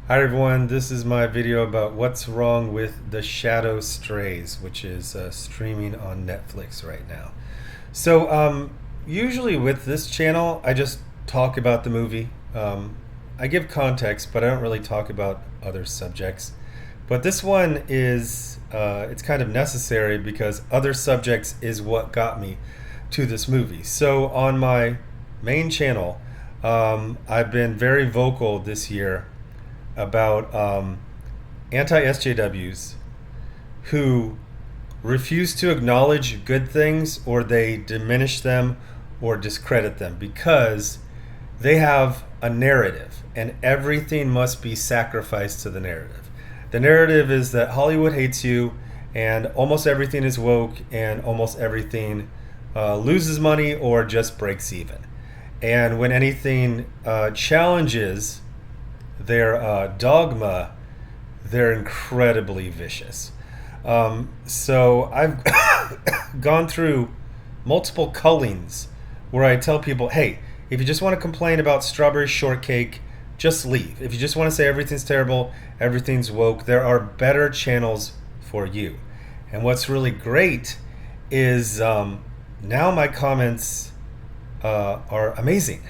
Hi everyone, this is my video about what's wrong with the shadow Strays, which is streaming on Netflix right now. Usually with this channel, I just talk about the movie. I give context, but I don't really talk about other subjects. But this one is, it's kind of necessary because other subjects is what got me to this movie. So on my main channel, I've been very vocal this year about anti-SJWs who refuse to acknowledge good things, or they diminish them or discredit them because they have a narrative and everything must be sacrificed to the narrative. The narrative is that Hollywood hates you and almost everything is woke and almost everything loses money or just breaks even. And when anything challenges their dogma, they're incredibly vicious. So I've gone through multiple cullings where I tell people, hey, if you just want to complain about strawberry shortcake, just leave. If you just want to say everything's terrible, everything's woke, there are better channels for you. And what's really great is now my comments are amazing.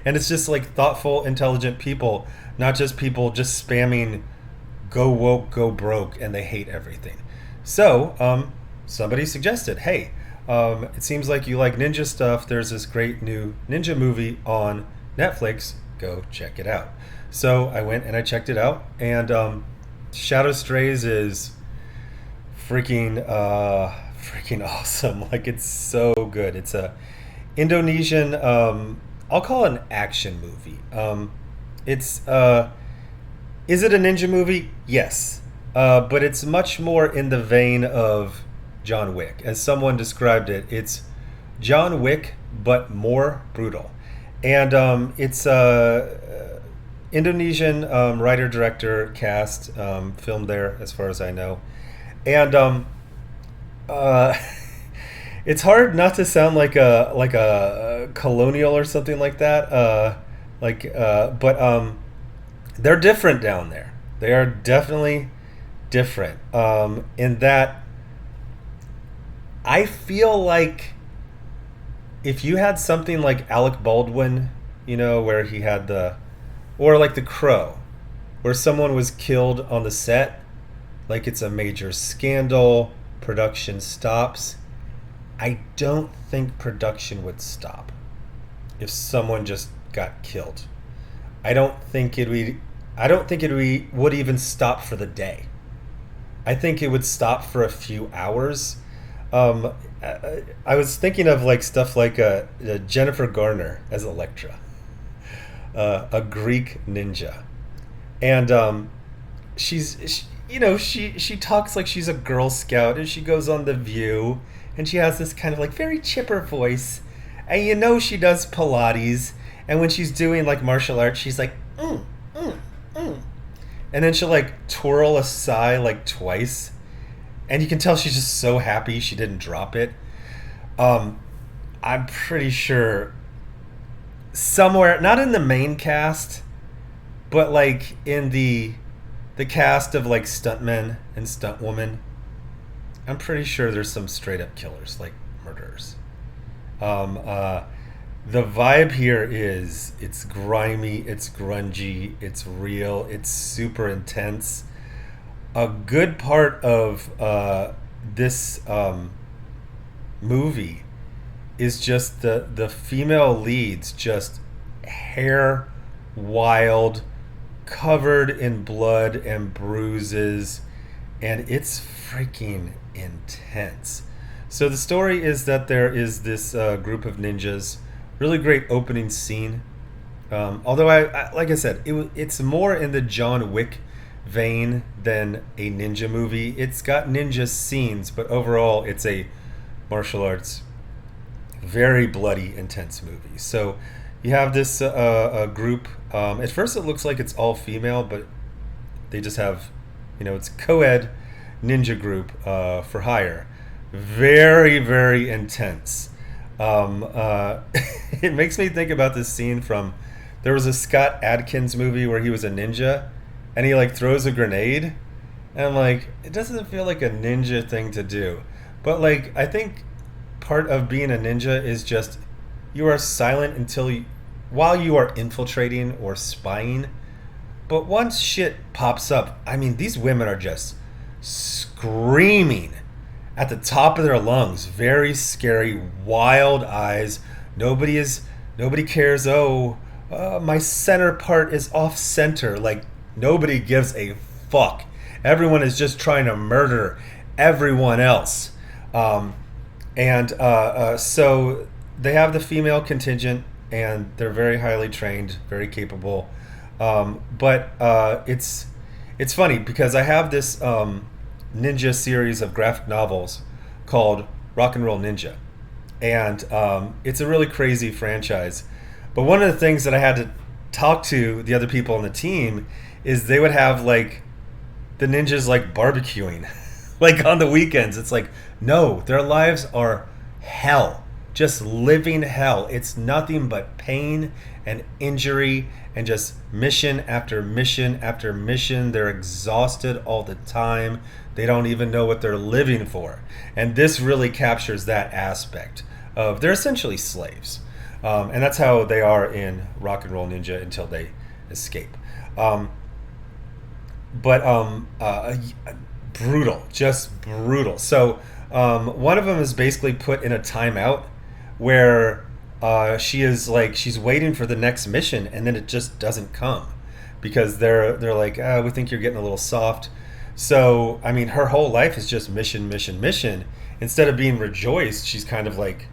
And it's just like thoughtful, intelligent people, not just people just spamming go woke, go broke, and they hate everything. So somebody suggested, hey, it seems like you like ninja stuff. There's this great new ninja movie on Netflix. Go check it out. So I went and I checked it out, and Shadow Strays is freaking awesome. Like, it's so good. It's a Indonesian, I'll call it an action movie. It's Is it a ninja movie? Yes. But it's much more in the vein of John Wick. As someone described it, it's John Wick, but more brutal. And it's Indonesian writer-director cast, filmed there, as far as I know. And uh, it's hard not to sound like a colonial or something like that. But they're different down there. They are definitely different. In that, I feel like if you had something like Alec Baldwin, where he had or like The Crow, where someone was killed on the set, like it's a major scandal, production stops. I don't think production would stop if someone just got killed. I don't think it would even stop for the day. I think it would stop for a few hours. I was thinking of like stuff like Jennifer Garner as Elektra, a Greek ninja, and she talks like she's a Girl Scout, and she goes on The View, and she has this kind of like very chipper voice, and she does Pilates, and when she's doing like martial arts, she's like and then she'll like twirl a sigh like twice, and you can tell she's just so happy she didn't drop it. I'm pretty sure somewhere, not in the main cast, but like in the cast of like stuntmen and stuntwomen, I'm pretty sure there's some straight up killers, like murderers. Um, uh, the vibe here is, it's grimy, it's grungy, it's real, it's super intense. A good part of this movie is just the female leads, just hair wild, covered in blood and bruises, and it's freaking intense. So the story is that there is this group of ninjas. Really great opening scene. Although I like I said, it's more in the John Wick vein than a ninja movie. It's got ninja scenes, but overall it's a martial arts, very bloody, intense movie. So you have this group. At first, it looks like it's all female, but they just have, it's co-ed ninja group for hire. Very, very intense. It makes me think about this scene from There was a Scott Adkins movie where he was a ninja, and he like throws a grenade, and I'm like, it doesn't feel like a ninja thing to do, but like I think part of being a ninja is just you are silent while you are infiltrating or spying. But once shit pops up, I mean, these women are just screaming at the top of their lungs, very scary, wild eyes. Nobody cares. Oh, my center part is off center. Like nobody gives a fuck. Everyone is just trying to murder everyone else. So they have the female contingent, and they're very highly trained, very capable. But it's funny because I have this ninja series of graphic novels called Rock and Roll Ninja, and it's a really crazy franchise. But one of the things that I had to talk to the other people on the team is they would have like the ninjas like barbecuing like on the weekends. It's like, no, their lives are hell, just living hell. It's nothing but pain and injury and just mission after mission after mission. They're exhausted all the time. They don't even know what they're living for. And this really captures that aspect of they're essentially slaves. And that's how they are in Rock and Roll Ninja until they escape. Brutal, just brutal. So one of them is basically put in a timeout where she's waiting for the next mission, and then it just doesn't come because they're like, we think you're getting a little soft. So I mean, her whole life is just mission, mission, mission. Instead of being rejoiced, she's kind of like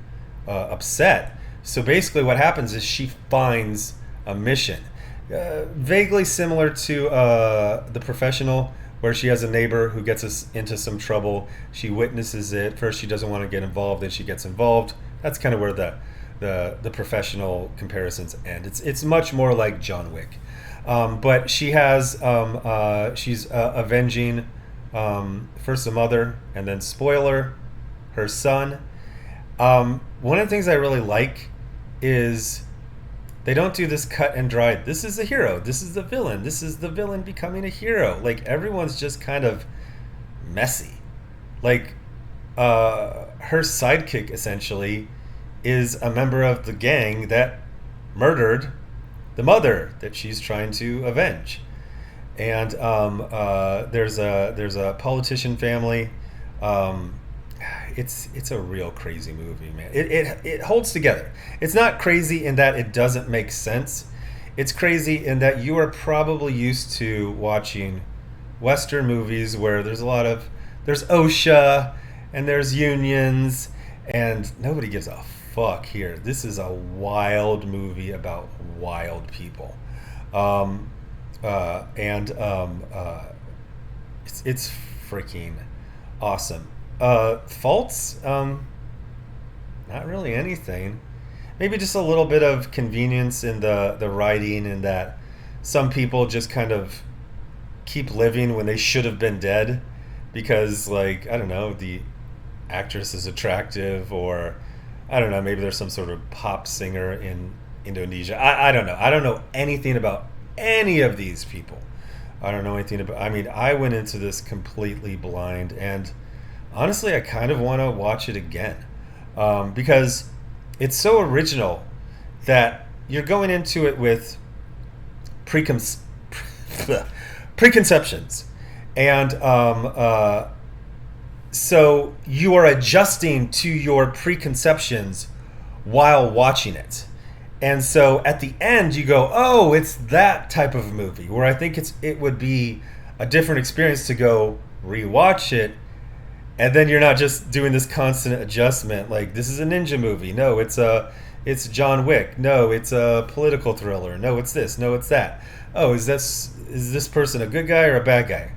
upset. So basically, what happens is she finds a mission, vaguely similar to The Professional, where she has a neighbor who gets us into some trouble. She witnesses it. First, she doesn't want to get involved, then she gets involved. That's kind of where the Professional comparisons end. It's much more like John Wick, but she has she's avenging first the mother, and then spoiler, her son. One of the things I really like is they don't do this cut and dry. This is the hero. This is the villain. This is the villain becoming a hero. Like everyone's just kind of messy. Like her sidekick essentially is a member of the gang that murdered the mother that she's trying to avenge. And there's a politician family. It's a real crazy movie, man. It holds together. It's not crazy in that it doesn't make sense. It's crazy in that you are probably used to watching Western movies where there's OSHA and there's unions and nobody gives a fuck here. This is a wild movie about wild people. It's freaking awesome. Faults? Not really anything. Maybe just a little bit of convenience in the writing, and that some people just kind of keep living when they should have been dead because, like, I don't know, the actress is attractive, or I don't know, maybe there's some sort of pop singer in Indonesia. I don't know. I don't know anything about any of these people. I don't know anything about. I mean, I went into this completely blind, and honestly, I kind of want to watch it again because it's so original that you're going into it with preconceptions, and so you are adjusting to your preconceptions while watching it. And so at the end you go, oh, it's that type of movie, where I think it would be a different experience to go rewatch it. And then you're not just doing this constant adjustment, like this is a ninja movie. No, it's John Wick. No, it's a political thriller. No, it's this. No, it's that. Oh, is this person a good guy or a bad guy?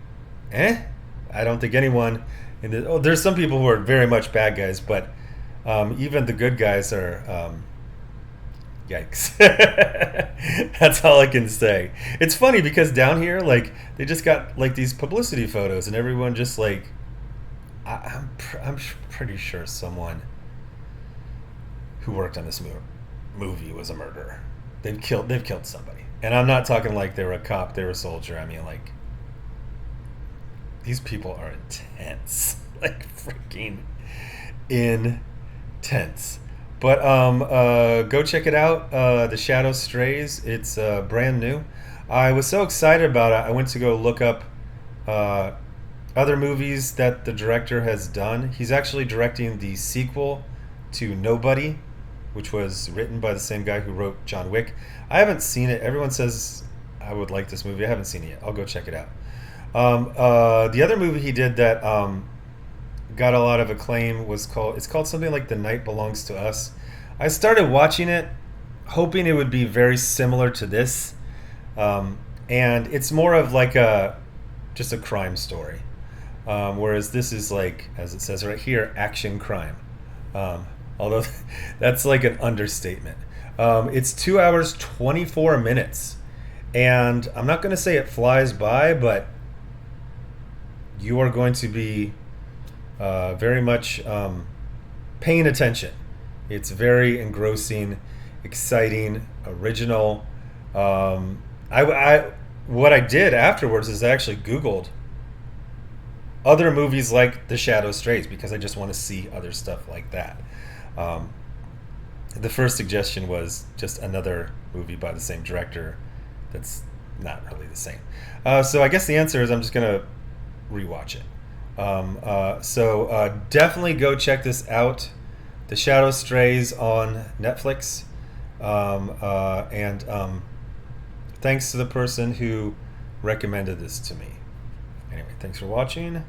I don't think anyone there's some people who are very much bad guys, but even the good guys are yikes. That's all I can say. It's funny because down here, like, they just got like these publicity photos, and everyone just like, I'm pretty sure someone who worked on this movie was a murderer. they've killed somebody, and I'm not talking like they were a cop, they were a soldier. I mean, like, these people are intense, like freaking intense. But go check it out. The Shadow Strays. It's brand new. I was so excited about it. I went to go look up uh, other movies that the director has done. He's actually directing the sequel to Nobody, which was written by the same guy who wrote John Wick. I haven't seen it. Everyone says I would like this movie. I haven't seen it yet. I'll go check it out. The other movie he did that got a lot of acclaim was called something like The Night Belongs to Us. I started watching it hoping it would be very similar to this, and it's more of like a just a crime story, whereas this is like, as it says right here, action crime. Although that's like an understatement. It's 2 hours 24 minutes, and I'm not going to say it flies by, but you are going to be very much paying attention. It's very engrossing, exciting, original. What I did afterwards is I actually Googled other movies like The Shadow Strays because I just want to see other stuff like that. Um, the first suggestion was just another movie by the same director that's not really the same. So I guess the answer is I'm just going to rewatch it. So definitely go check this out. The Shadow Strays on Netflix. And thanks to the person who recommended this to me. Anyway, thanks for watching.